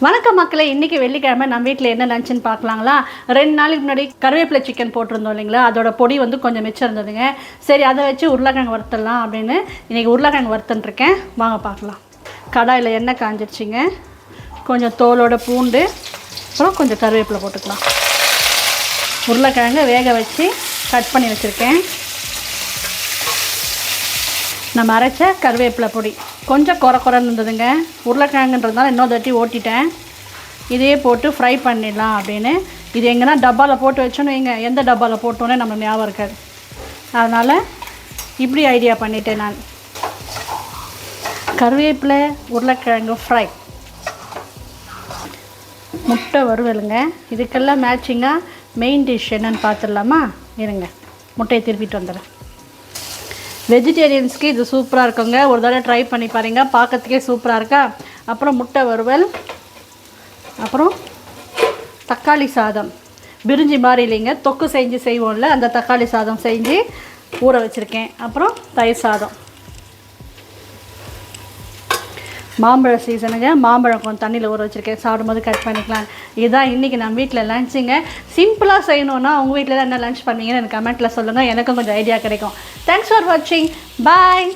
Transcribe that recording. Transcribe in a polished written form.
வணக்கம் மக்களே, இன்றைக்கி வெள்ளிக்கிழமை நம்ம வீட்டில் என்ன லஞ்சுன்னு பார்க்கலாங்களா. 2 நாளைக்கு முன்னாடி கருவேப்பிலை சிக்கன் போட்டிருந்தோம் இல்லைங்களா, அதோட பொடி வந்து கொஞ்சம் மிச்சம் இருந்ததுங்க. சரி, அதை வச்சு உருளைக்கிழங்கு வறுத்துடலாம் அப்படின்னு இன்றைக்கி உருளைக்கிழங்கு வறுத்துட்டுருக்கேன். வாங்க பார்க்கலாம். கடாயில் எண்ணெய் காஞ்சிடுச்சிங்க. கொஞ்சம் தோலோட பூண்டு, அப்புறம் கொஞ்சம் கருவேப்பிலை போட்டுக்கலாம். உருளைக்கிழங்கு வேக வச்சு கட் பண்ணி வச்சுருக்கேன். நம்ம அரைச்ச கருவேப்பிலை பொடி கொஞ்சம் குறைன்னு இருந்ததுங்க. உருளைக்கிழங்குன்றதுனால இன்னொரு தட்டி ஓட்டிட்டேன். இதையே போட்டு ஃப்ரை பண்ணிடலாம் அப்படின்னு. இது எங்கன்னா டப்பாவில் போட்டு வச்சோன்னு வைங்க, எந்த டப்பாவில் போட்டோன்னே நம்ம ஞாபகம் இருக்காது. அதனால் இப்படி ஐடியா பண்ணிட்டேன் நான். கருவேப்பிலை உருளைக்கிழங்கு ஃப்ரை, முட்டை வறுவலுங்க. இதுக்கெல்லாம் மேட்சிங்காக மெயின் டிஷ் என்னென்னு பார்த்துடலாமா? இருங்க, முட்டையை திருப்பிட்டு வந்துடுறேன். வெஜிடேரியன்ஸ்க்கு இது சூப்பராக இருக்குங்க. ஒரு தடவை ட்ரை பண்ணி பாருங்க, பார்க்கறதுக்கே சூப்பராக இருக்கா. அப்புறம் முட்டை வறுவல், அப்புறம் தக்காளி சாதம். பிரிஞ்சி மாதிரி இல்லைங்க, தொக்கு செஞ்சு செய்வோம்ல, அந்த தக்காளி சாதம் செஞ்சு ஊற வச்சுருக்கேன். அப்புறம் தயிர் சாதம். மாம்பழ சீசனுங்க, மாம்பழம் கொஞ்சம் தண்ணியில் ஊற வச்சுருக்கேன், சாப்பிடும்போது கட் பண்ணிக்கலாம். இதுதான் இன்றைக்கி நம்ம வீட்டில் லஞ்சுங்க. சிம்பிளாக செய்யணுன்னா உங்கள் வீட்டில் தான் என்ன லஞ்ச் பண்ணீங்கன்னு எனக்கு கமெண்ட்டில் சொல்லுங்கள், எனக்கும் கொஞ்சம் ஐடியா கிடைக்கும். தேங்க்ஸ் ஃபார் வாட்சிங். பாய்.